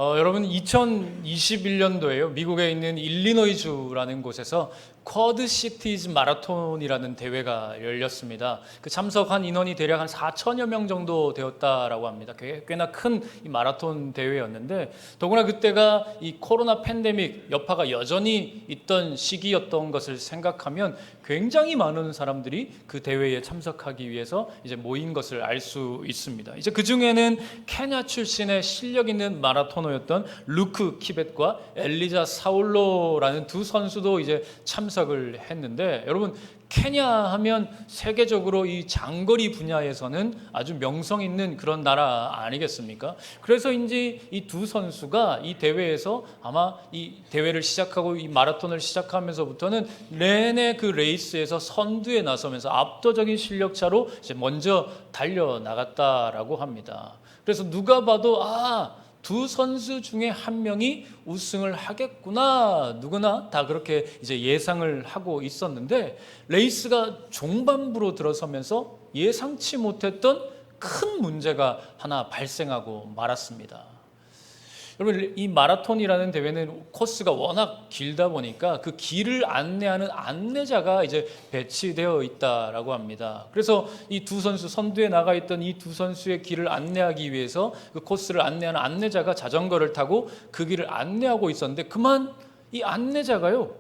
여러분 2021년도에요. 미국에 있는 일리노이주라는 곳에서 쿼드 시티즈 마라톤이라는 대회가 열렸습니다. 그 참석한 인원이 대략 한 4천여 명 정도 되었다라고 합니다. 꽤나 큰 이 마라톤 대회였는데 더구나 그때가 이 코로나 팬데믹 여파가 여전히 있던 시기였던 것을 생각하면 굉장히 많은 사람들이 그 대회에 참석하기 위해서 이제 모인 것을 알 수 있습니다. 이제 그 중에는 케냐 출신의 실력 있는 마라토너였던 루크 키벳과 엘리자 사울로라는 두 선수도 이제 참석을 했는데, 여러분 케냐 하면 세계적으로 이 장거리 분야에서는 아주 명성 있는 그런 나라 아니겠습니까? 그래서인지 이 두 선수가 이 대회에서 아마 이 대회를 시작하고 이 마라톤을 시작하면서부터는 내내 그 레이스에서 선두에 나서면서 압도적인 실력차로 이제 먼저 달려 나갔다라고 합니다. 그래서 누가 봐도 두 선수 중에 한 명이 우승을 하겠구나, 누구나 다 그렇게 이제 예상을 하고 있었는데, 레이스가 종반부로 들어서면서 예상치 못했던 큰 문제가 하나 발생하고 말았습니다. 여러분, 이 마라톤이라는 대회는 코스가 워낙 길다 보니까 그 길을 안내하는 안내자가 이제 배치되어 있다라고 합니다. 그래서 이 두 선수, 선두에 나가 있던 이 두 선수의 길을 안내하기 위해서 그 코스를 안내하는 안내자가 자전거를 타고 그 길을 안내하고 있었는데, 그만 이 안내자가요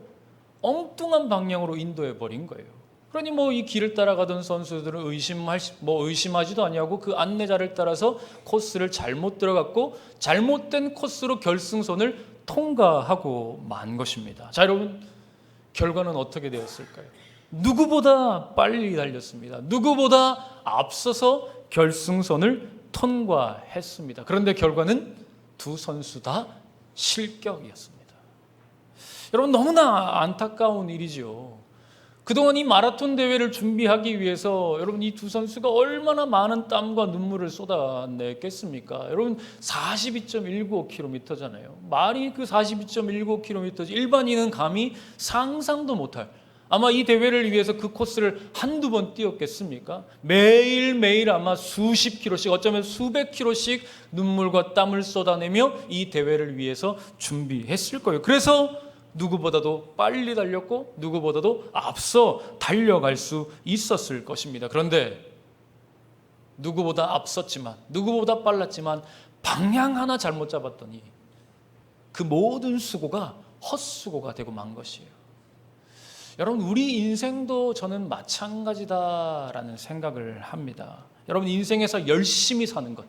엉뚱한 방향으로 인도해 버린 거예요. 그러니 이 길을 따라가던 선수들은 의심하지도 아니하고 그 안내자를 따라서 코스를 잘못 들어갔고 잘못된 코스로 결승선을 통과하고 만 것입니다. 자, 여러분, 결과는 어떻게 되었을까요? 누구보다 빨리 달렸습니다. 누구보다 앞서서 결승선을 통과했습니다. 그런데 결과는 두 선수 다 실격이었습니다. 여러분, 너무나 안타까운 일이죠. 그동안 이 마라톤 대회를 준비하기 위해서 여러분 이 두 선수가 얼마나 많은 땀과 눈물을 쏟아냈겠습니까? 여러분 42.195km잖아요. 말이 그 42.195km, 일반인은 감히 상상도 못할, 아마 이 대회를 위해서 그 코스를 한두 번 뛰었겠습니까? 매일매일 아마 수십 킬로씩, 어쩌면 수백 킬로씩 눈물과 땀을 쏟아내며 이 대회를 위해서 준비했을 거예요. 그래서 누구보다도 빨리 달렸고 누구보다도 앞서 달려갈 수 있었을 것입니다. 그런데 누구보다 앞섰지만, 누구보다 빨랐지만 방향 하나 잘못 잡았더니 그 모든 수고가 헛수고가 되고 만 것이에요. 여러분, 우리 인생도 저는 마찬가지다라는 생각을 합니다. 여러분, 인생에서 열심히 사는 것,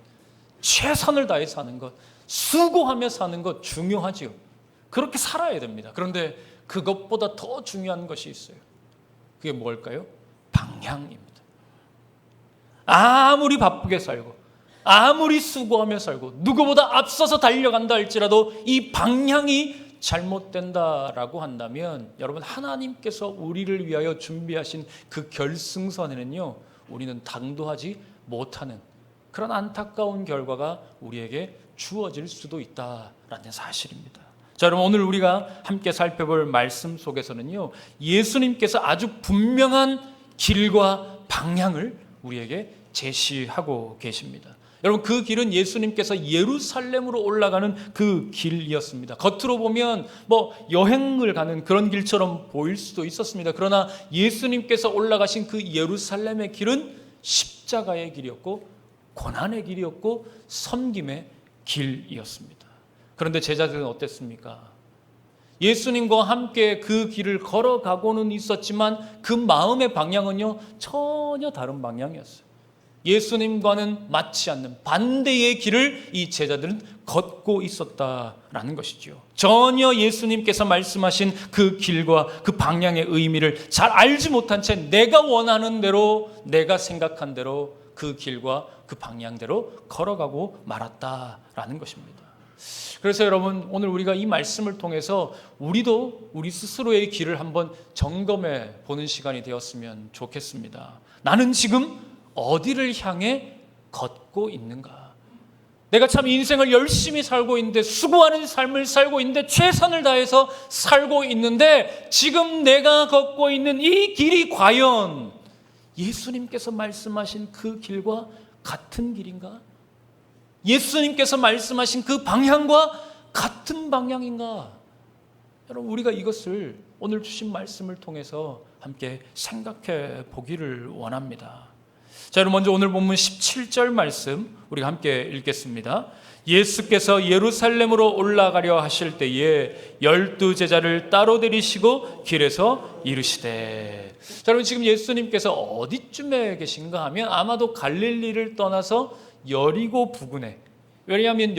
최선을 다해 사는 것, 수고하며 사는 것 중요하지요. 그렇게 살아야 됩니다. 그런데 그것보다 더 중요한 것이 있어요. 그게 뭘까요? 방향입니다. 아무리 바쁘게 살고 아무리 수고하며 살고 누구보다 앞서서 달려간다 할지라도 이 방향이 잘못된다라고 한다면, 여러분, 하나님께서 우리를 위하여 준비하신 그 결승선에는요 우리는 당도하지 못하는 그런 안타까운 결과가 우리에게 주어질 수도 있다라는 사실입니다. 자, 여러분, 오늘 우리가 함께 살펴볼 말씀 속에서는요 예수님께서 아주 분명한 길과 방향을 우리에게 제시하고 계십니다. 여러분, 그 길은 예수님께서 예루살렘으로 올라가는 그 길이었습니다. 겉으로 보면 여행을 가는 그런 길처럼 보일 수도 있었습니다. 그러나 예수님께서 올라가신 그 예루살렘의 길은 십자가의 길이었고 고난의 길이었고 섬김의 길이었습니다. 그런데 제자들은 어땠습니까? 예수님과 함께 그 길을 걸어가고는 있었지만 그 마음의 방향은요 전혀 다른 방향이었어요. 예수님과는 맞지 않는 반대의 길을 이 제자들은 걷고 있었다라는 것이죠. 전혀 예수님께서 말씀하신 그 길과 그 방향의 의미를 잘 알지 못한 채 내가 원하는 대로, 내가 생각한 대로 그 길과 그 방향대로 걸어가고 말았다라는 것입니다. 그래서 여러분, 오늘 우리가 이 말씀을 통해서 우리도 우리 스스로의 길을 한번 점검해 보는 시간이 되었으면 좋겠습니다. 나는 지금 어디를 향해 걷고 있는가? 내가 참 인생을 열심히 살고 있는데, 수고하는 삶을 살고 있는데, 최선을 다해서 살고 있는데, 지금 내가 걷고 있는 이 길이 과연 예수님께서 말씀하신 그 길과 같은 길인가? 예수님께서 말씀하신 그 방향과 같은 방향인가? 여러분, 우리가 이것을 오늘 주신 말씀을 통해서 함께 생각해 보기를 원합니다. 자, 여러분, 먼저 오늘 본문 17절 말씀 우리가 함께 읽겠습니다. 예수께서 예루살렘으로 올라가려 하실 때에 12 제자를 따로 데리시고 길에서 이르시되. 자, 여러분, 지금 예수님께서 어디쯤에 계신가 하면 아마도 갈릴리를 떠나서 여리고 부근에, 왜냐하면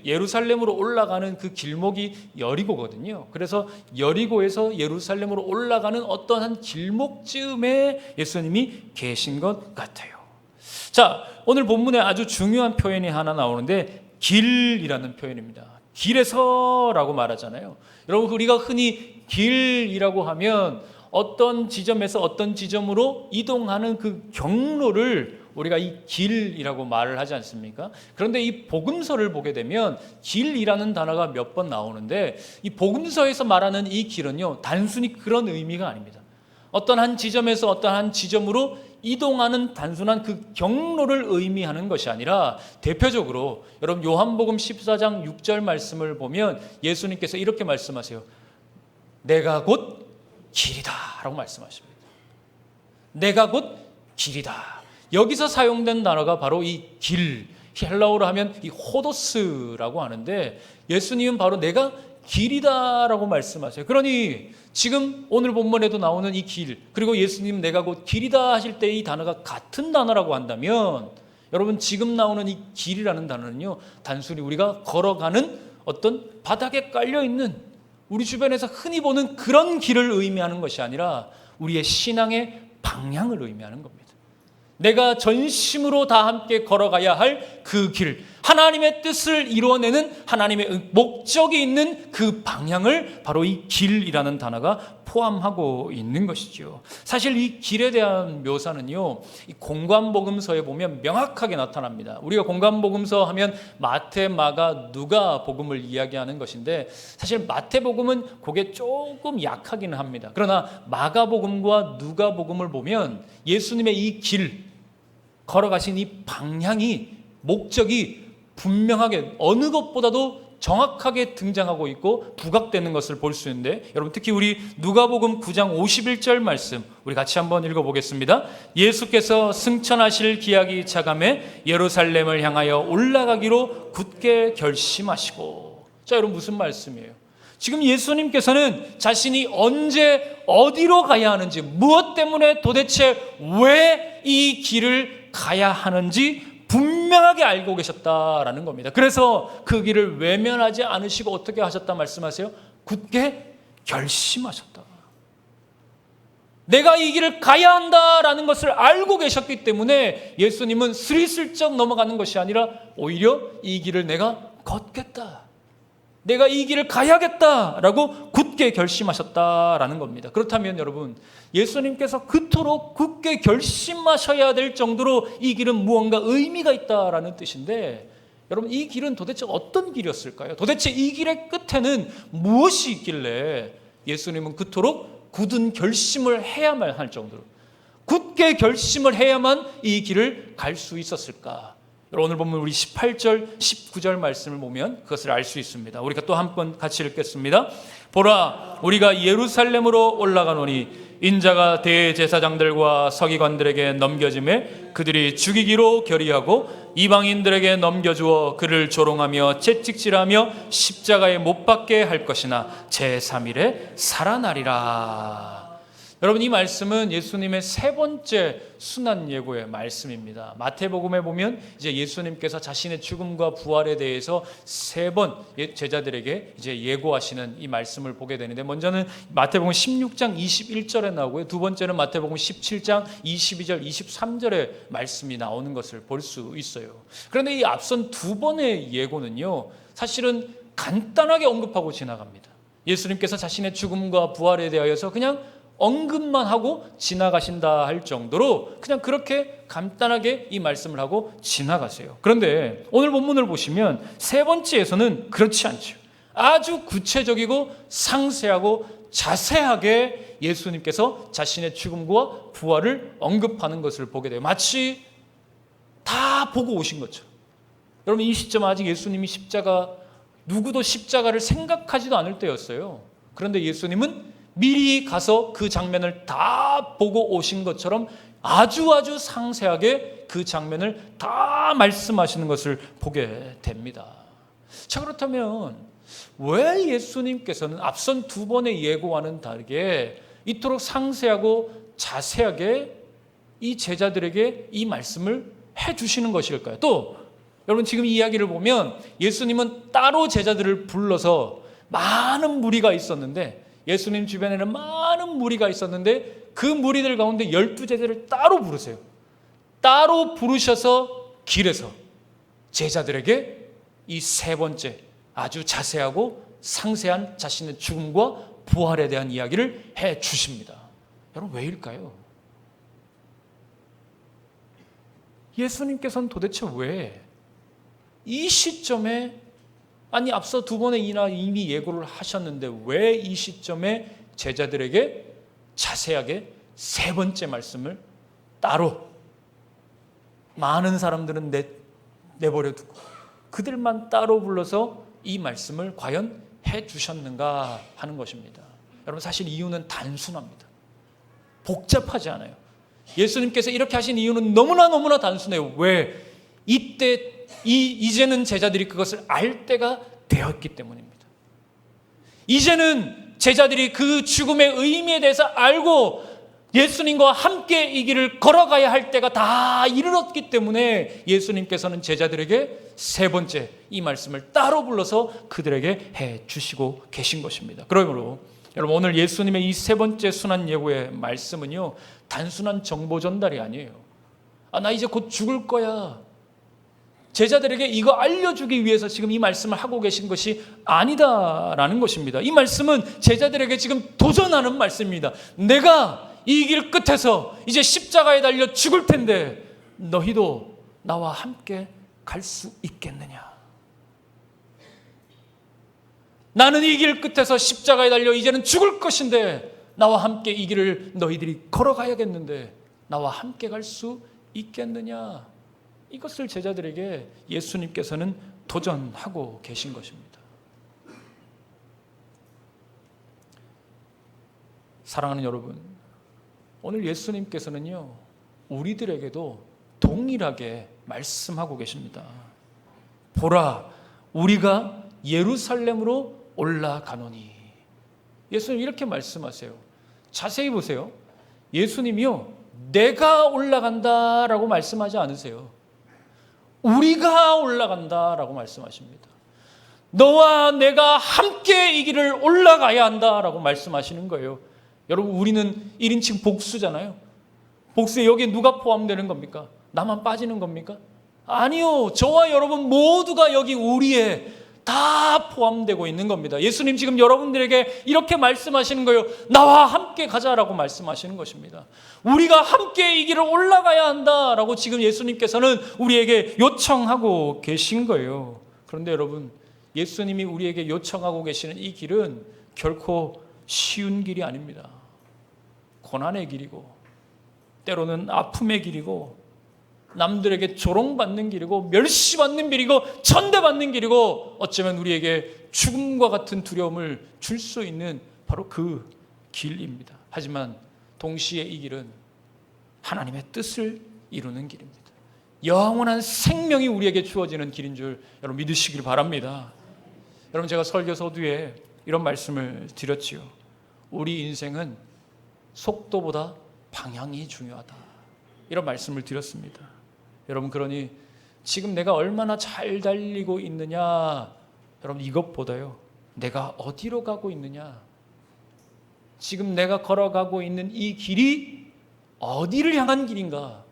예루살렘으로 올라가는 그 길목이 여리고거든요. 그래서 여리고에서 예루살렘으로 올라가는 어떤 한 길목쯤에 예수님이 계신 것 같아요. 자, 오늘 본문에 아주 중요한 표현이 하나 나오는데 길이라는 표현입니다. 길에서라고 말하잖아요. 여러분, 우리가 흔히 길이라고 하면 어떤 지점에서 어떤 지점으로 이동하는 그 경로를 우리가 이 길이라고 말을 하지 않습니까? 그런데 이 복음서를 보게 되면 길이라는 단어가 몇 번 나오는데, 이 복음서에서 말하는 이 길은요, 단순히 그런 의미가 아닙니다. 어떤 한 지점에서 어떤 한 지점으로 이동하는 단순한 그 경로를 의미하는 것이 아니라, 대표적으로 여러분 요한복음 14장 6절 말씀을 보면 예수님께서 이렇게 말씀하세요. 내가 곧 길이다 라고 말씀하십니다. 내가 곧 길이다. 여기서 사용된 단어가 바로 이 길, 헬라어로 하면 이 호도스라고 하는데, 예수님은 바로 내가 길이다라고 말씀하세요. 그러니 지금 오늘 본문에도 나오는 이 길, 그리고 예수님 내가 곧 길이다 하실 때 이 단어가 같은 단어라고 한다면, 여러분 지금 나오는 이 길이라는 단어는요, 단순히 우리가 걸어가는 어떤 바닥에 깔려있는 우리 주변에서 흔히 보는 그런 길을 의미하는 것이 아니라 우리의 신앙의 방향을 의미하는 겁니다. 내가 전심으로 다 함께 걸어가야 할 그 길, 하나님의 뜻을 이루어내는 하나님의 목적이 있는 그 방향을 바로 이 길이라는 단어가 포함하고 있는 것이죠. 사실 이 길에 대한 묘사는요, 이 공관복음서에 보면 명확하게 나타납니다. 우리가 공관복음서 하면 마태, 마가, 누가 복음을 이야기하는 것인데, 사실 마태복음은 그게 조금 약하기는 합니다. 그러나 마가복음과 누가복음을 보면 예수님의 이 길, 걸어가신 이 방향이, 목적이 분명하게 어느 것보다도 정확하게 등장하고 있고 부각되는 것을 볼 수 있는데, 여러분 특히 우리 누가복음 9장 51절 말씀 우리 같이 한번 읽어보겠습니다. 예수께서 승천하실 기약이 차감해 예루살렘을 향하여 올라가기로 굳게 결심하시고. 자, 여러분 무슨 말씀이에요? 지금 예수님께서는 자신이 언제 어디로 가야 하는지, 무엇 때문에 도대체 왜 이 길을 가야 하는지 분명하게 알고 계셨다라는 겁니다. 그래서 그 길을 외면하지 않으시고 어떻게 하셨다 말씀하세요? 굳게 결심하셨다. 내가 이 길을 가야 한다라는 것을 알고 계셨기 때문에 예수님은 스리슬쩍 넘어가는 것이 아니라 오히려 이 길을 내가 걷겠다, 내가 이 길을 가야겠다라고 굳게 결심하셨다라는 겁니다. 그렇다면 여러분, 예수님께서 그토록 굳게 결심하셔야 될 정도로 이 길은 무언가 의미가 있다라는 뜻인데, 여러분 이 길은 도대체 어떤 길이었을까요? 도대체 이 길의 끝에는 무엇이 있길래 예수님은 그토록 굳은 결심을 해야만 할 정도로, 굳게 결심을 해야만 이 길을 갈 수 있었을까? 오늘 보면 우리 18절, 19절 말씀을 보면 그것을 알 수 있습니다. 우리가 또 한 번 같이 읽겠습니다. 보라, 우리가 예루살렘으로 올라가노니 인자가 대제사장들과 서기관들에게 넘겨짐에 그들이 죽이기로 결의하고 이방인들에게 넘겨주어 그를 조롱하며 채찍질하며 십자가에 못 박게 할 것이나 제3일에 살아나리라. 여러분 이 말씀은 예수님의 세 번째 순환 예고의 말씀입니다. 마태복음에 보면 이제 예수님께서 자신의 죽음과 부활에 대해서 세 번 제자들에게 이제 예고하시는 이 말씀을 보게 되는데, 먼저는 마태복음 16장 21절에 나오고요. 두 번째는 마태복음 17장 22절 23절에 말씀이 나오는 것을 볼 수 있어요. 그런데 이 앞선 두 번의 예고는요, 사실은 간단하게 언급하고 지나갑니다. 예수님께서 자신의 죽음과 부활에 대하여서 그냥 언급만 하고 지나가신다 할 정도로 그냥 그렇게 간단하게 이 말씀을 하고 지나가세요. 그런데 오늘 본문을 보시면 세 번째에서는 그렇지 않죠. 아주 구체적이고 상세하고 자세하게 예수님께서 자신의 죽음과 부활을 언급하는 것을 보게 돼요. 마치 다 보고 오신 것처럼, 여러분, 이 시점 아직 예수님이 누구도 십자가를 생각하지도 않을 때였어요. 그런데 예수님은 미리 가서 그 장면을 다 보고 오신 것처럼 아주 상세하게 그 장면을 다 말씀하시는 것을 보게 됩니다. 자, 그렇다면 왜 예수님께서는 앞선 두 번의 예고와는 다르게 이토록 상세하고 자세하게 이 제자들에게 이 말씀을 해주시는 것일까요? 또 여러분, 지금 이 이야기를 보면 예수님은 따로 제자들을 불러서 많은 무리가 있었는데, 예수님 주변에는 많은 무리가 있었는데 그 무리들 가운데 12제자를 따로 부르세요. 따로 부르셔서 길에서 제자들에게 이 세 번째 아주 자세하고 상세한 자신의 죽음과 부활에 대한 이야기를 해 주십니다. 여러분, 왜일까요? 예수님께서는 도대체 왜 이 시점에, 아니 앞서 두 번의 이미 예고를 하셨는데 왜 이 시점에 제자들에게 자세하게 세 번째 말씀을 따로, 많은 사람들은 내버려 두고 그들만 따로 불러서 이 말씀을 과연 해 주셨는가 하는 것입니다. 여러분, 사실 이유는 단순합니다. 복잡하지 않아요. 예수님께서 이렇게 하신 이유는 너무나 단순해요. 왜? 이제는 제자들이 그것을 알 때가 되었기 때문입니다. 이제는 제자들이 그 죽음의 의미에 대해서 알고 예수님과 함께 이 길을 걸어가야 할 때가 다 이르렀기 때문에 예수님께서는 제자들에게 세 번째 이 말씀을 따로 불러서 그들에게 해 주시고 계신 것입니다. 그러므로 여러분, 오늘 예수님의 이 세 번째 순환 예고의 말씀은요, 단순한 정보 전달이 아니에요. 나 이제 곧 죽을 거야. 제자들에게 이거 알려주기 위해서 지금 이 말씀을 하고 계신 것이 아니다라는 것입니다. 이 말씀은 제자들에게 지금 도전하는 말씀입니다. 내가 이 길 끝에서 이제 십자가에 달려 죽을 텐데 너희도 나와 함께 갈 수 있겠느냐? 나는 이 길 끝에서 십자가에 달려 이제는 죽을 것인데 나와 함께 이 길을 너희들이 걸어가야겠는데 나와 함께 갈 수 있겠느냐? 이것을 제자들에게 예수님께서는 도전하고 계신 것입니다. 사랑하는 여러분, 오늘 예수님께서는요, 우리들에게도 동일하게 말씀하고 계십니다. 보라, 우리가 예루살렘으로 올라가노니. 예수님 이렇게 말씀하세요. 자세히 보세요. 예수님이요, 내가 올라간다라고 말씀하지 않으세요. 우리가 올라간다라고 말씀하십니다. 너와 내가 함께 이 길을 올라가야 한다라고 말씀하시는 거예요. 여러분, 우리는 1인칭 복수잖아요. 복수에 여기에 누가 포함되는 겁니까? 나만 빠지는 겁니까? 아니요. 저와 여러분 모두가 여기 우리에 다 포함되고 있는 겁니다. 예수님 지금 여러분들에게 이렇게 말씀하시는 거예요. 나와 함께 가자라고 말씀하시는 것입니다. 우리가 함께 이 길을 올라가야 한다라고 지금 예수님께서는 우리에게 요청하고 계신 거예요. 그런데 여러분, 예수님이 우리에게 요청하고 계시는 이 길은 결코 쉬운 길이 아닙니다. 고난의 길이고, 때로는 아픔의 길이고, 남들에게 조롱받는 길이고, 멸시받는 길이고, 천대받는 길이고, 어쩌면 우리에게 죽음과 같은 두려움을 줄 수 있는 바로 그 길입니다. 하지만 동시에 이 길은 하나님의 뜻을 이루는 길입니다. 영원한 생명이 우리에게 주어지는 길인 줄 여러분 믿으시길 바랍니다. 여러분, 제가 설교 서두에 이런 말씀을 드렸지요. 우리 인생은 속도보다 방향이 중요하다, 이런 말씀을 드렸습니다. 여러분, 그러니 지금 내가 얼마나 잘 달리고 있느냐, 여러분 이것보다요, 내가 어디로 가고 있느냐, 지금 내가 걸어가고 있는 이 길이 어디를 향한 길인가,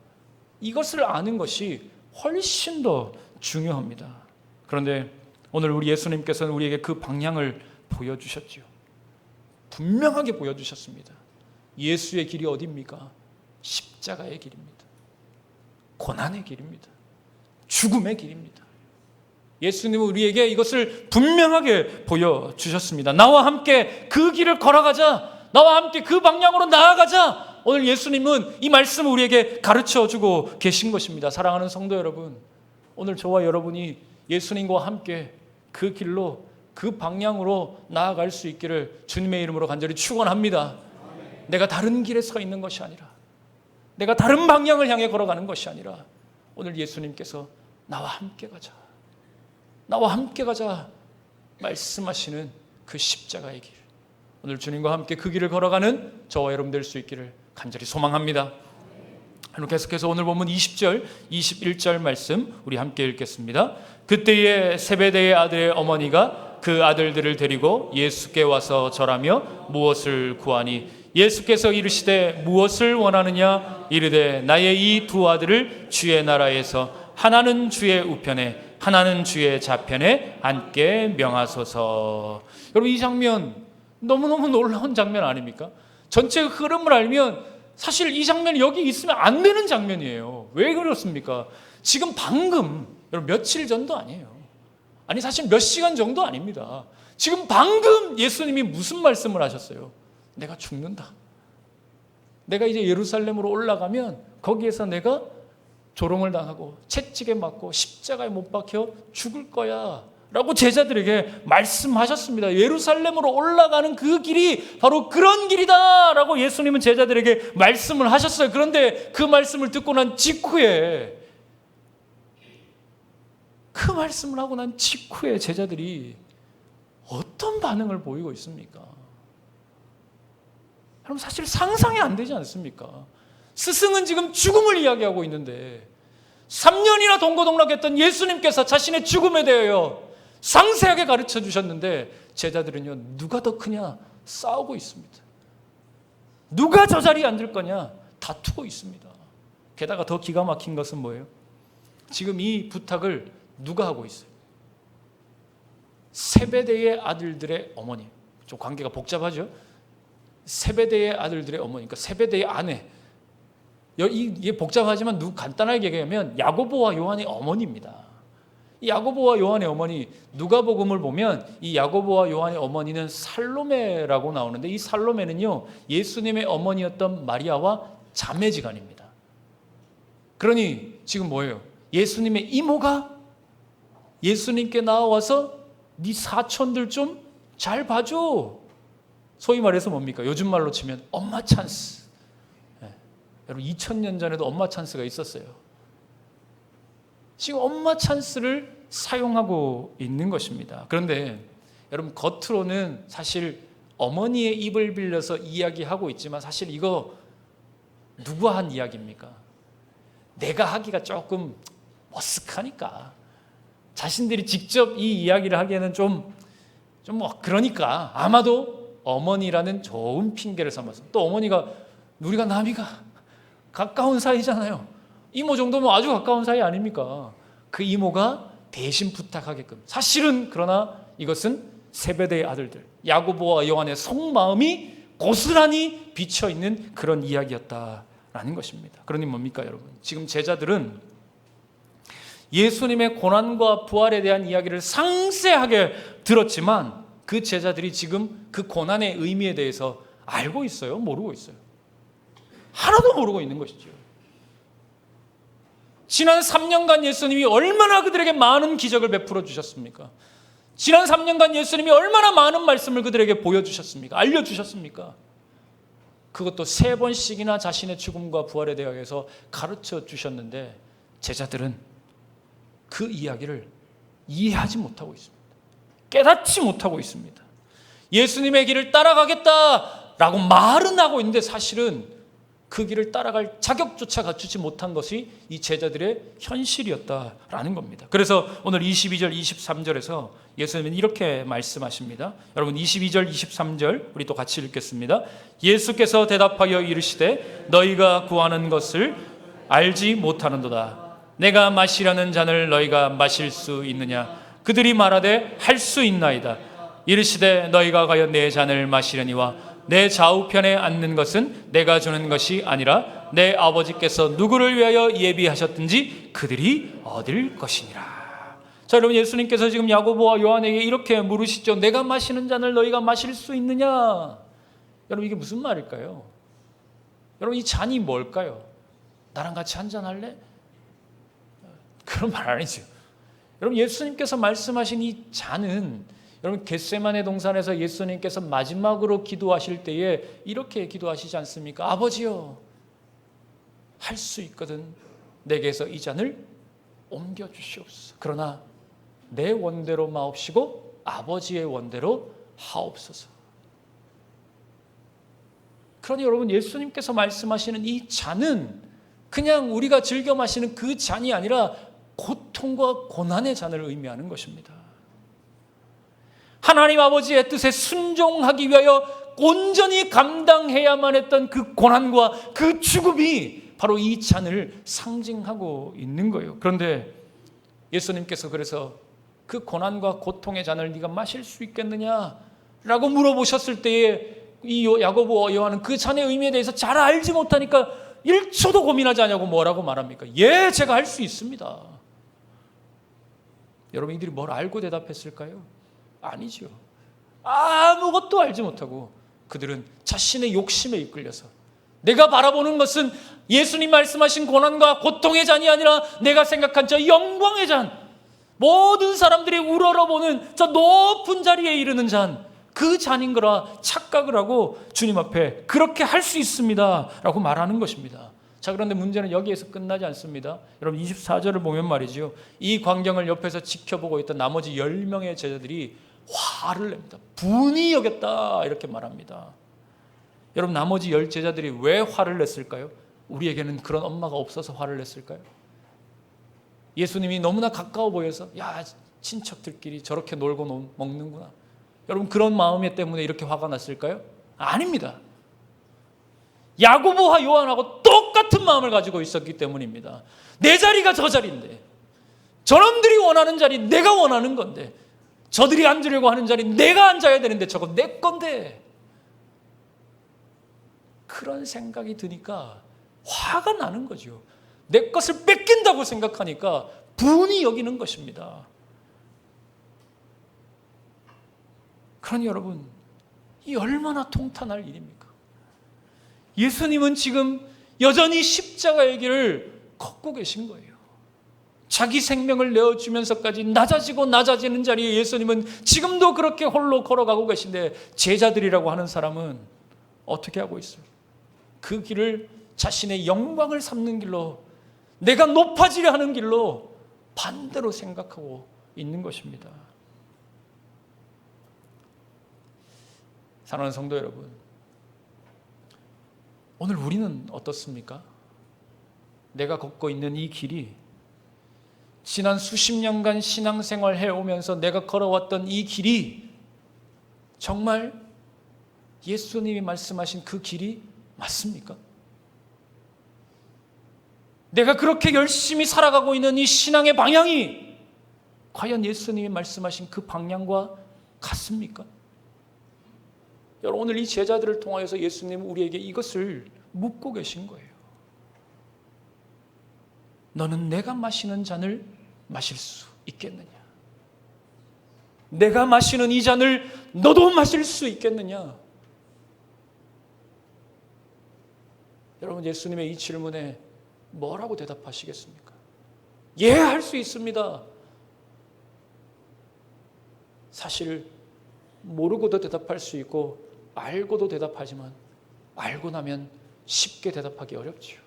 이것을 아는 것이 훨씬 더 중요합니다. 그런데 오늘 우리 예수님께서는 우리에게 그 방향을 보여주셨죠. 분명하게 보여주셨습니다. 예수의 길이 어디입니까? 십자가의 길입니다. 고난의 길입니다. 죽음의 길입니다. 예수님은 우리에게 이것을 분명하게 보여주셨습니다. 나와 함께 그 길을 걸어가자, 나와 함께 그 방향으로 나아가자. 오늘 예수님은 이 말씀을 우리에게 가르쳐주고 계신 것입니다. 사랑하는 성도 여러분, 오늘 저와 여러분이 예수님과 함께 그 길로, 그 방향으로 나아갈 수 있기를 주님의 이름으로 간절히 축원합니다. 내가 다른 길에 서 있는 것이 아니라, 내가 다른 방향을 향해 걸어가는 것이 아니라, 오늘 예수님께서 나와 함께 가자, 나와 함께 가자 말씀하시는 그 십자가의 길, 오늘 주님과 함께 그 길을 걸어가는 저와 여러분 될 수 있기를 간절히 소망합니다. 계속해서 오늘 본문 20절, 21절 말씀 우리 함께 읽겠습니다. 그때에 세베대의 아들의 어머니가 그 아들들을 데리고 예수께 와서 절하며 무엇을 구하니 예수께서 이르시되 무엇을 원하느냐 이르되 나의 이 두 아들을 주의 나라에서 하나는 주의 우편에 하나는 주의 좌편에 앉게 명하소서. 여러분, 이 장면 너무너무 놀라운 장면 아닙니까? 전체 흐름을 알면 사실 이 장면이 여기 있으면 안 되는 장면이에요. 왜 그렇습니까? 지금 방금, 여러분 며칠 전도 아니에요. 아니 사실 몇 시간 정도 아닙니다. 지금 방금 예수님이 무슨 말씀을 하셨어요? 내가 죽는다. 내가 이제 예루살렘으로 올라가면 거기에서 내가 조롱을 당하고 채찍에 맞고 십자가에 못 박혀 죽을 거야 라고 제자들에게 말씀하셨습니다. 예루살렘으로 올라가는 그 길이 바로 그런 길이다 라고 예수님은 제자들에게 말씀을 하셨어요. 그런데 그 말씀을 듣고 난 직후에, 그 말씀을 하고 난 직후에 제자들이 어떤 반응을 보이고 있습니까? 여러분, 사실 상상이 안 되지 않습니까? 스승은 지금 죽음을 이야기하고 있는데 3년이나 동고동락했던 예수님께서 자신의 죽음에 대하여 상세하게 가르쳐 주셨는데 제자들은요, 누가 더 크냐 싸우고 있습니다. 누가 저 자리에 앉을 거냐 다투고 있습니다. 게다가 더 기가 막힌 것은 뭐예요? 지금 이 부탁을 누가 하고 있어요? 세베대의 아들들의 어머니. 좀 관계가 복잡하죠? 세베대의 아들들의 어머니, 그러니까 세베대의 아내. 이게 복잡하지만 간단하게 얘기하면 야고보와 요한의 어머니입니다. 이 야고보와 요한의 어머니, 누가복음을 보면 이 야고보와 요한의 어머니는 살로메라고 나오는데, 이 살로메는요 예수님의 어머니였던 마리아와 자매지간입니다. 그러니 지금 뭐예요? 예수님의 이모가 예수님께 나와서 네 사촌들 좀 잘 봐줘. 소위 말해서 뭡니까? 요즘 말로 치면 엄마 찬스. 여러분 2000년 전에도 엄마 찬스가 있었어요. 지금 엄마 찬스를 사용하고 있는 것입니다. 그런데 여러분, 겉으로는 사실 어머니의 입을 빌려서 이야기하고 있지만 사실 이거 누가 한 이야기입니까? 내가 하기가 조금 머쓱하니까, 자신들이 직접 이 이야기를 하기에는 좀 그러니까 아마도 어머니라는 좋은 핑계를 삼아서, 또 어머니가 우리가 남이가 가까운 사이잖아요. 이모 정도면 아주 가까운 사이 아닙니까? 그 이모가 대신 부탁하게끔. 사실은 그러나 이것은 세베대의 아들들 야고보와 요한의 속마음이 고스란히 비쳐있는 그런 이야기였다라는 것입니다. 그러니 뭡니까 여러분? 지금 제자들은 예수님의 고난과 부활에 대한 이야기를 상세하게 들었지만 그 제자들이 지금 그 고난의 의미에 대해서 알고 있어요? 모르고 있어요? 하나도 모르고 있는 것이죠. 지난 3년간 예수님이 얼마나 그들에게 많은 기적을 베풀어 주셨습니까? 지난 3년간 예수님이 얼마나 많은 말씀을 그들에게 보여주셨습니까? 알려주셨습니까? 그것도 3번씩이나 자신의 죽음과 부활에 대해서 가르쳐 주셨는데 제자들은 그 이야기를 이해하지 못하고 있습니다. 깨닫지 못하고 있습니다. 예수님의 길을 따라가겠다라고 말은 하고 있는데 사실은 그 길을 따라갈 자격조차 갖추지 못한 것이 이 제자들의 현실이었다라는 겁니다. 그래서 오늘 22절, 23절에서 예수님은 이렇게 말씀하십니다. 여러분 22절, 23절 우리 또 같이 읽겠습니다. 예수께서 대답하여 이르시되 너희가 구하는 것을 알지 못하는도다. 내가 마시려는 잔을 너희가 마실 수 있느냐? 그들이 말하되 할 수 있나이다. 이르시되 너희가 과연 내 잔을 마시려니와 내 좌우편에 앉는 것은 내가 주는 것이 아니라 내 아버지께서 누구를 위하여 예비하셨든지 그들이 얻을 것이니라. 자, 여러분 예수님께서 지금 야고보와 요한에게 이렇게 물으시죠. 내가 마시는 잔을 너희가 마실 수 있느냐? 여러분 이게 무슨 말일까요? 여러분 이 잔이 뭘까요? 나랑 같이 한잔 할래? 그런 말 아니죠. 여러분, 예수님께서 말씀하신 이 잔은, 여러분, 겟세마네 동산에서 예수님께서 마지막으로 기도하실 때에 이렇게 기도하시지 않습니까? 아버지여, 할 수 있거든 내게서 이 잔을 옮겨주시옵소서. 그러나 내 원대로 마옵시고 아버지의 원대로 하옵소서. 그러니 여러분, 예수님께서 말씀하시는 이 잔은 그냥 우리가 즐겨 마시는 그 잔이 아니라 고통과 고난의 잔을 의미하는 것입니다. 하나님 아버지의 뜻에 순종하기 위하여 온전히 감당해야만 했던 그 고난과 그 죽음이 바로 이 잔을 상징하고 있는 거예요. 그런데 예수님께서 그래서 그 고난과 고통의 잔을 네가 마실 수 있겠느냐라고 물어보셨을 때에 이 야고보 요한은 그 잔의 의미에 대해서 잘 알지 못하니까 1초도 고민하지 않냐고 뭐라고 말합니까? 예, 제가 할 수 있습니다. 여러분, 이들이 뭘 알고 대답했을까요? 아니죠. 아무것도 알지 못하고 그들은 자신의 욕심에 이끌려서 내가 바라보는 것은 예수님 말씀하신 고난과 고통의 잔이 아니라 내가 생각한 저 영광의 잔, 모든 사람들이 우러러보는 저 높은 자리에 이르는 잔, 그 잔인 거라 착각을 하고 주님 앞에 그렇게 할 수 있습니다 라고 말하는 것입니다. 자, 그런데 문제는 여기에서 끝나지 않습니다. 여러분, 24절을 보면 말이죠, 이 광경을 옆에서 지켜보고 있던 나머지 10명의 제자들이 화를 냅니다. 분이 여겼다 이렇게 말합니다. 여러분, 나머지 10 제자들이 왜 화를 냈을까요? 우리에게는 그런 엄마가 없어서 화를 냈을까요? 예수님이 너무나 가까워 보여서 야, 친척들끼리 저렇게 놀고 먹는구나, 여러분, 그런 마음 때문에 이렇게 화가 났을까요? 아닙니다. 야고보와 요한하고 똑같은 마음을 가지고 있었기 때문입니다. 내 자리가 저 자리인데, 저놈들이 원하는 자리 내가 원하는 건데, 저들이 앉으려고 하는 자리 내가 앉아야 되는데 저거 내 건데, 그런 생각이 드니까 화가 나는 거죠. 내 것을 뺏긴다고 생각하니까 분이 여기는 것입니다. 그러니 여러분, 이 얼마나 통탄할 일입니까? 예수님은 지금 여전히 십자가의 길을 걷고 계신 거예요. 자기 생명을 내어주면서까지 낮아지고 낮아지는 자리에 예수님은 지금도 그렇게 홀로 걸어가고 계신데, 제자들이라고 하는 사람은 어떻게 하고 있어요? 그 길을 자신의 영광을 삼는 길로, 내가 높아지려 하는 길로 반대로 생각하고 있는 것입니다. 사랑하는 성도 여러분, 오늘 우리는 어떻습니까? 내가 걷고 있는 이 길이, 지난 수십 년간 신앙생활 해오면서 내가 걸어왔던 이 길이 정말 예수님이 말씀하신 그 길이 맞습니까? 내가 그렇게 열심히 살아가고 있는 이 신앙의 방향이 과연 예수님이 말씀하신 그 방향과 같습니까? 여러분, 오늘 이 제자들을 통하여서 예수님은 우리에게 이것을 묻고 계신 거예요. 너는 내가 마시는 잔을 마실 수 있겠느냐? 내가 마시는 이 잔을 너도 마실 수 있겠느냐? 여러분, 예수님의 이 질문에 뭐라고 대답하시겠습니까? 예, 할 수 있습니다. 사실 모르고도 대답할 수 있고 알고도 대답하지만, 알고 나면 쉽게 대답하기 어렵죠.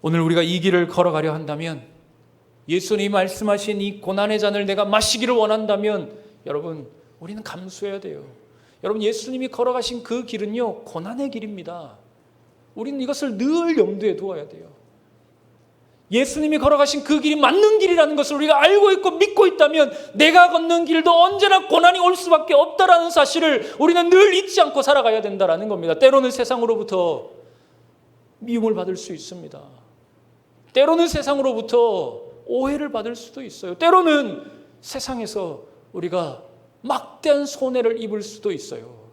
오늘 우리가 이 길을 걸어가려 한다면, 예수님이 말씀하신 이 고난의 잔을 내가 마시기를 원한다면, 여러분, 우리는 감수해야 돼요. 여러분, 예수님이 걸어가신 그 길은요, 고난의 길입니다. 우리는 이것을 늘 염두에 두어야 돼요. 예수님이 걸어가신 그 길이 맞는 길이라는 것을 우리가 알고 있고 믿고 있다면, 내가 걷는 길도 언제나 고난이 올 수밖에 없다라는 사실을 우리는 늘 잊지 않고 살아가야 된다는 겁니다. 때로는 세상으로부터 미움을 받을 수 있습니다. 때로는 세상으로부터 오해를 받을 수도 있어요. 때로는 세상에서 우리가 막대한 손해를 입을 수도 있어요.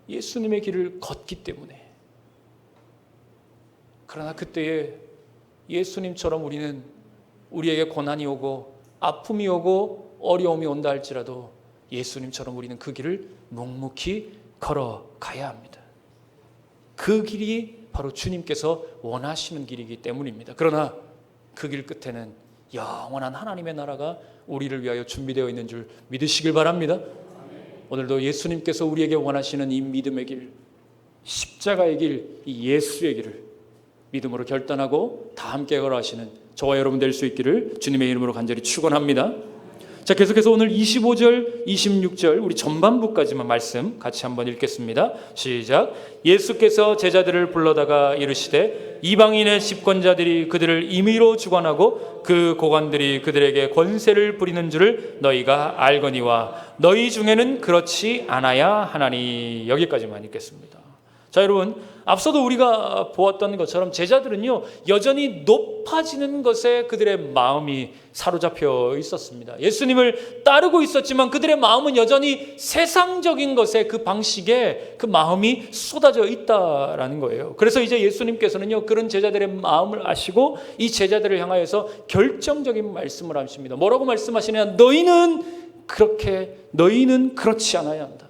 예수님의 길을 걷기 때문에. 그러나 그때에 예수님처럼 우리는, 우리에게 고난이 오고 아픔이 오고 어려움이 온다 할지라도 예수님처럼 우리는 그 길을 묵묵히 걸어가야 합니다. 그 길이 바로 주님께서 원하시는 길이기 때문입니다. 그러나 그 길 끝에는 영원한 하나님의 나라가 우리를 위하여 준비되어 있는 줄 믿으시길 바랍니다. 오늘도 예수님께서 우리에게 원하시는 이 믿음의 길, 십자가의 길, 이 예수의 길을 믿음으로 결단하고 다 함께 걸어가시는 저와 여러분 될 수 있기를 주님의 이름으로 간절히 축원합니다. 자, 계속해서 오늘 25절, 26절 우리 전반부까지만 말씀 같이 한번 읽겠습니다. 시작. 예수께서 제자들을 불러다가 이르시되 이방인의 집권자들이 그들을 임의로 주관하고 그 고관들이 그들에게 권세를 부리는 줄을 너희가 알거니와 너희 중에는 그렇지 않아야 하나니. 여기까지만 읽겠습니다. 자, 여러분, 앞서도 우리가 보았던 것처럼 제자들은요, 여전히 높아지는 것에 그들의 마음이 사로잡혀 있었습니다. 예수님을 따르고 있었지만 그들의 마음은 여전히 세상적인 것에, 그 방식에 그 마음이 쏟아져 있다라는 거예요. 그래서 이제 예수님께서는요, 그런 제자들의 마음을 아시고 이 제자들을 향하여서 결정적인 말씀을 하십니다. 뭐라고 말씀하시냐? 너희는 그렇지 않아야 한다.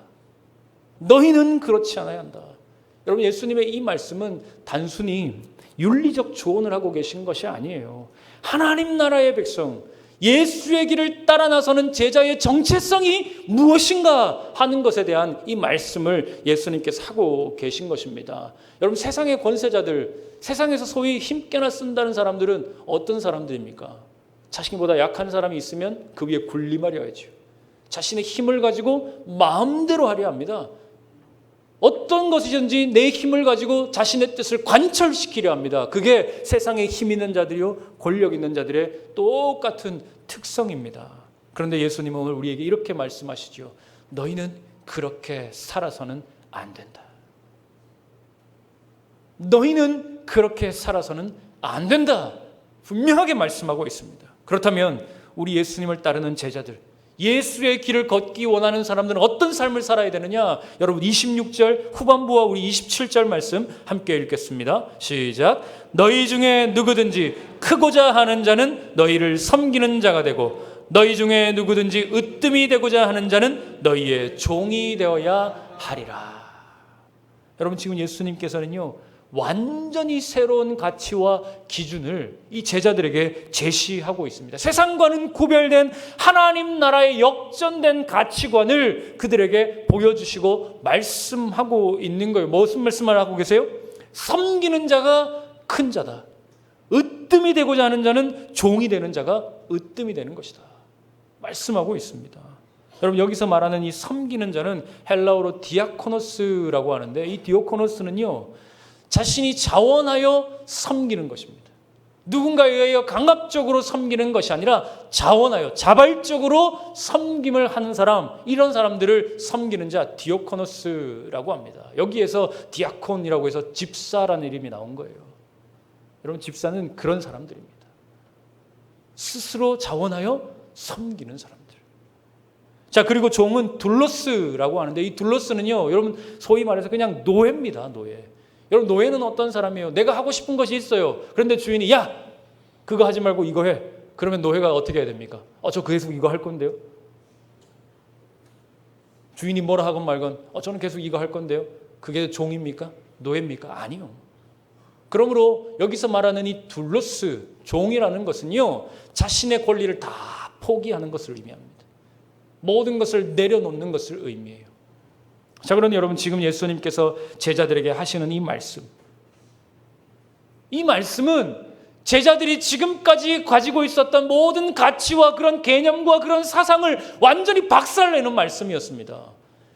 너희는 그렇지 않아야 한다. 여러분, 예수님의 이 말씀은 단순히 윤리적 조언을 하고 계신 것이 아니에요. 하나님 나라의 백성, 예수의 길을 따라 나서는 제자의 정체성이 무엇인가 하는 것에 대한 이 말씀을 예수님께서 하고 계신 것입니다. 여러분, 세상의 권세자들, 세상에서 소위 힘께나 쓴다는 사람들은 어떤 사람들입니까? 자신보다 약한 사람이 있으면 그 위에 군림하려 하죠. 자신의 힘을 가지고 마음대로 하려 합니다. 어떤 것이든지 내 힘을 가지고 자신의 뜻을 관철시키려 합니다. 그게 세상에 힘 있는 자들이요, 권력 있는 자들의 똑같은 특성입니다. 그런데 예수님은 오늘 우리에게 이렇게 말씀하시죠. 너희는 그렇게 살아서는 안 된다. 너희는 그렇게 살아서는 안 된다. 분명하게 말씀하고 있습니다. 그렇다면 우리 예수님을 따르는 제자들, 예수의 길을 걷기 원하는 사람들은 어떤 삶을 살아야 되느냐? 여러분, 26절 후반부와 우리 27절 말씀 함께 읽겠습니다. 시작. 너희 중에 누구든지 크고자 하는 자는 너희를 섬기는 자가 되고 너희 중에 누구든지 으뜸이 되고자 하는 자는 너희의 종이 되어야 하리라. 여러분, 지금 예수님께서는요, 완전히 새로운 가치와 기준을 이 제자들에게 제시하고 있습니다. 세상과는 구별된 하나님 나라의 역전된 가치관을 그들에게 보여주시고 말씀하고 있는 거예요. 무슨 말씀을 하고 계세요? 섬기는 자가 큰 자다. 으뜸이 되고자 하는 자는 종이 되는 자가 으뜸이 되는 것이다. 말씀하고 있습니다. 여러분, 여기서 말하는 이 섬기는 자는 헬라어로 디아코노스라고 하는데, 이 디아코노스는요, 자신이 자원하여 섬기는 것입니다. 누군가에 의하여 강압적으로 섬기는 것이 아니라 자원하여 자발적으로 섬김을 하는 사람, 이런 사람들을 섬기는 자, 디오코노스라고 합니다. 여기에서 디아콘이라고 해서 집사라는 이름이 나온 거예요. 여러분, 집사는 그런 사람들입니다. 스스로 자원하여 섬기는 사람들. 자, 그리고 종은 둘로스라고 하는데, 이 둘로스는요, 여러분, 소위 말해서 그냥 노예입니다. 노예. 여러분, 노예는 어떤 사람이에요? 내가 하고 싶은 것이 있어요. 그런데 주인이, 야, 그거 하지 말고 이거 해. 그러면 노예가 어떻게 해야 됩니까? 저 계속 이거 할 건데요. 주인이 뭐라 하건 말건, 저는 계속 이거 할 건데요. 그게 종입니까? 노예입니까? 아니요. 그러므로 여기서 말하는 이 둘로스, 종이라는 것은요, 자신의 권리를 다 포기하는 것을 의미합니다. 모든 것을 내려놓는 것을 의미해요. 자, 그런데 여러분, 지금 예수님께서 제자들에게 하시는 이 말씀은 제자들이 지금까지 가지고 있었던 모든 가치와 그런 개념과 그런 사상을 완전히 박살내는 말씀이었습니다.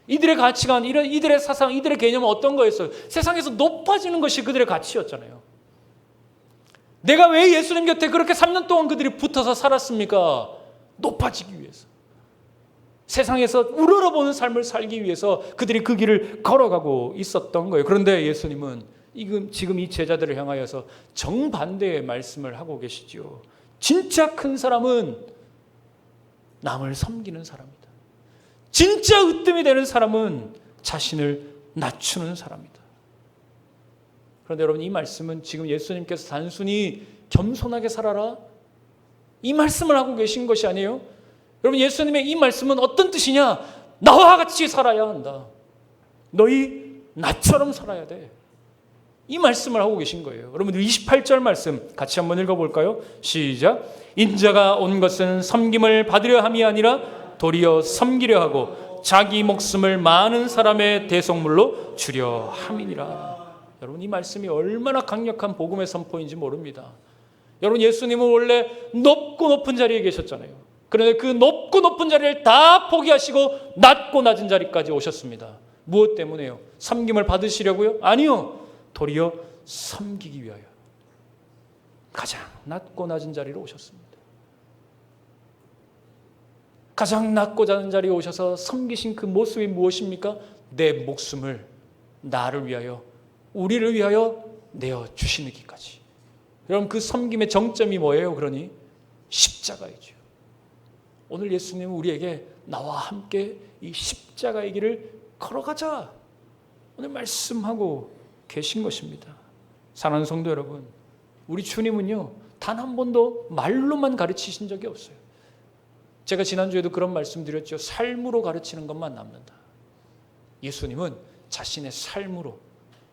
이들의 가치관, 이들의 사상, 이들의 개념은 어떤 거였어요? 세상에서 높아지는 것이 그들의 가치였잖아요. 내가 왜 예수님 곁에 그렇게 3년 동안 그들이 붙어서 살았습니까? 높아지기 위해서. 세상에서 우러러보는 삶을 살기 위해서 그들이 그 길을 걸어가고 있었던 거예요. 그런데 예수님은 지금 이 제자들을 향하여서 정반대의 말씀을 하고 계시죠. 진짜 큰 사람은 남을 섬기는 사람이다. 진짜 으뜸이 되는 사람은 자신을 낮추는 사람이다. 그런데 여러분, 이 말씀은 지금 예수님께서 단순히 겸손하게 살아라, 이 말씀을 하고 계신 것이 아니에요. 여러분, 예수님의 이 말씀은 어떤 뜻이냐? 나와 같이 살아야 한다. 너희 나처럼 살아야 돼. 이 말씀을 하고 계신 거예요. 여러분들 28절 말씀 같이 한번 읽어볼까요? 시작. 인자가 온 것은 섬김을 받으려 함이 아니라 도리어 섬기려 하고 자기 목숨을 많은 사람의 대속물로 주려 함이니라. 여러분 이 말씀이 얼마나 강력한 복음의 선포인지 모릅니다. 여러분 예수님은 원래 높고 높은 자리에 계셨잖아요. 그런데 그 높고 높은 자리를 다 포기하시고 낮고 낮은 자리까지 오셨습니다. 무엇 때문에요? 섬김을 받으시려고요? 아니요. 도리어 섬기기 위하여 가장 낮고 낮은 자리로 오셨습니다. 가장 낮고 낮은 자리에 오셔서 섬기신 그 모습이 무엇입니까? 내 목숨을 나를 위하여 우리를 위하여 내어주시기까지. 여러분 그 섬김의 정점이 뭐예요? 그러니 십자가이죠. 오늘 예수님은 우리에게 나와 함께 이 십자가의 길을 걸어가자 오늘 말씀하고 계신 것입니다. 사랑하는 성도 여러분, 우리 주님은요 단 한 번도 말로만 가르치신 적이 없어요. 제가 지난주에도 그런 말씀 드렸죠. 삶으로 가르치는 것만 남는다. 예수님은 자신의 삶으로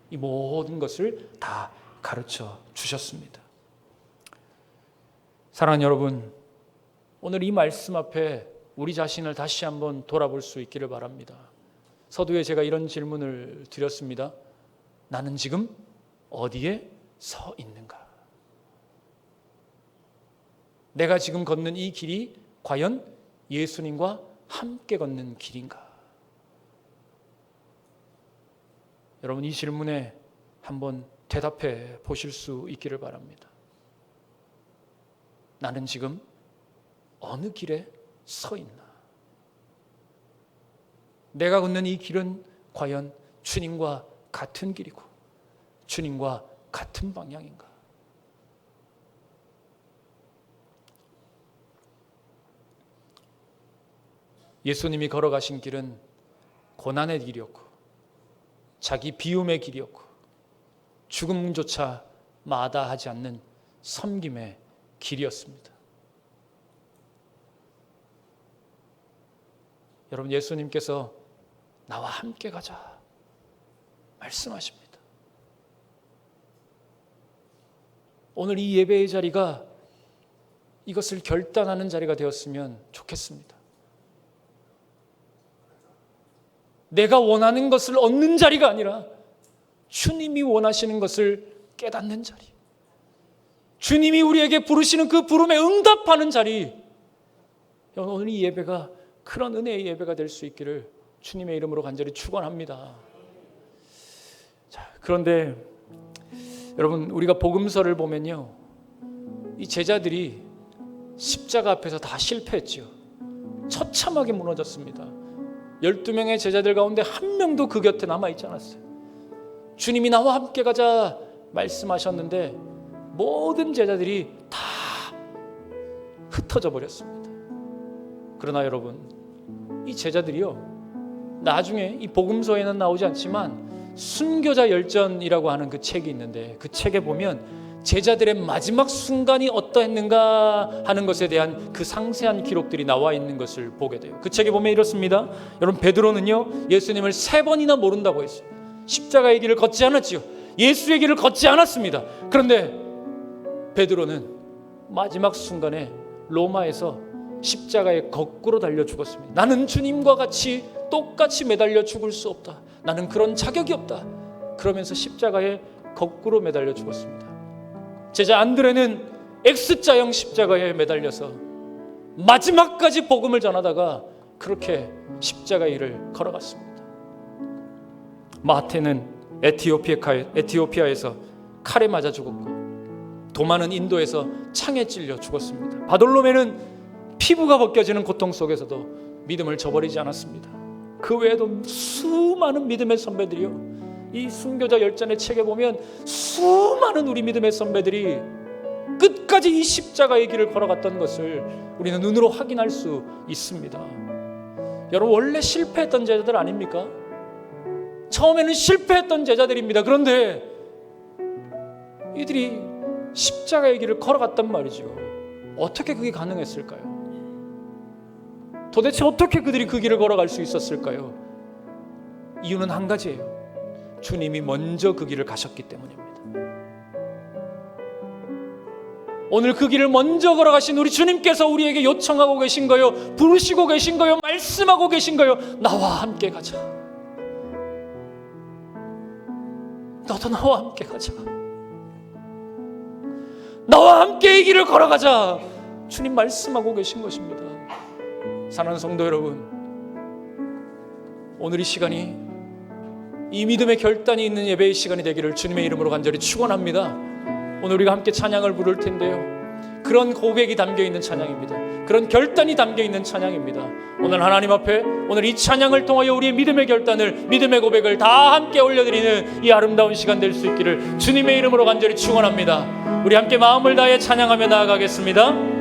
이 모든 것을 다 가르쳐 주셨습니다. 사랑하는 여러분, 오늘 이 말씀 앞에 우리 자신을 다시 한번 돌아볼 수 있기를 바랍니다. 서두에 제가 이런 질문을 드렸습니다. 나는 지금 어디에 서 있는가? 내가 지금 걷는 이 길이 과연 예수님과 함께 걷는 길인가? 여러분 이 질문에 한번 대답해 보실 수 있기를 바랍니다. 나는 지금 어느 길에 서 있나? 내가 걷는 이 길은 과연 주님과 같은 길이고 주님과 같은 방향인가? 예수님이 걸어가신 길은 고난의 길이었고 자기 비움의 길이었고 죽음조차 마다하지 않는 섬김의 길이었습니다. 여러분 예수님께서 나와 함께 가자 말씀하십니다. 오늘 이 예배의 자리가 이것을 결단하는 자리가 되었으면 좋겠습니다. 내가 원하는 것을 얻는 자리가 아니라 주님이 원하시는 것을 깨닫는 자리, 주님이 우리에게 부르시는 그 부름에 응답하는 자리. 오늘 이 예배가 그런 은혜의 예배가 될 수 있기를 주님의 이름으로 간절히 축원합니다. 자, 그런데 여러분 우리가 복음서를 보면요, 이 제자들이 십자가 앞에서 다 실패했죠. 처참하게 무너졌습니다. 12명의 제자들 가운데 한 명도 그 곁에 남아있지 않았어요. 주님이 나와 함께 가자 말씀하셨는데 모든 제자들이 다 흩어져 버렸습니다. 그러나 여러분 이 제자들이요 나중에 이 복음서에는 나오지 않지만 순교자 열전이라고 하는 그 책이 있는데 그 책에 보면 제자들의 마지막 순간이 어떠했는가 하는 것에 대한 그 상세한 기록들이 나와 있는 것을 보게 돼요. 그 책에 보면 이렇습니다. 여러분 베드로는요 예수님을 3번이나 모른다고 했어요. 십자가의 길을 걷지 않았지요. 예수의 길을 걷지 않았습니다. 그런데 베드로는 마지막 순간에 로마에서 십자가에 거꾸로 달려 죽었습니다. 나는 주님과 같이 똑같이 매달려 죽을 수 없다. 나는 그런 자격이 없다. 그러면서 십자가에 거꾸로 매달려 죽었습니다. 제자 안드레는 X자형 십자가에 매달려서 마지막까지 복음을 전하다가 그렇게 십자가의 길을 걸어갔습니다. 마테는 에티오피아에서 칼에 맞아 죽었고 도마는 인도에서 창에 찔려 죽었습니다. 바돌로메는 피부가 벗겨지는 고통 속에서도 믿음을 저버리지 않았습니다. 그 외에도 수많은 믿음의 선배들이요, 이 순교자 열전의 책에 보면 수많은 우리 믿음의 선배들이 끝까지 이 십자가의 길을 걸어갔던 것을 우리는 눈으로 확인할 수 있습니다. 여러분 원래 실패했던 제자들 아닙니까? 처음에는 실패했던 제자들입니다. 그런데 이들이 십자가의 길을 걸어갔단 말이죠. 어떻게 그게 가능했을까요? 도대체 어떻게 그들이 그 길을 걸어갈 수 있었을까요? 이유는 한 가지예요. 주님이 먼저 그 길을 가셨기 때문입니다. 오늘 그 길을 먼저 걸어가신 우리 주님께서 우리에게 요청하고 계신 거요, 부르시고 계신 거요, 말씀하고 계신 거요. 나와 함께 가자. 너도 나와 함께 가자. 나와 함께 이 길을 걸어가자. 주님 말씀하고 계신 것입니다. 사랑하는 성도 여러분, 오늘 이 시간이 이 믿음의 결단이 있는 예배의 시간이 되기를 주님의 이름으로 간절히 축원합니다. 오늘 우리가 함께 찬양을 부를 텐데요, 그런 고백이 담겨있는 찬양입니다. 그런 결단이 담겨있는 찬양입니다. 오늘 하나님 앞에 오늘 이 찬양을 통하여 우리의 믿음의 결단을, 믿음의 고백을 다 함께 올려드리는 이 아름다운 시간 될 수 있기를 주님의 이름으로 간절히 축원합니다. 우리 함께 마음을 다해 찬양하며 나아가겠습니다.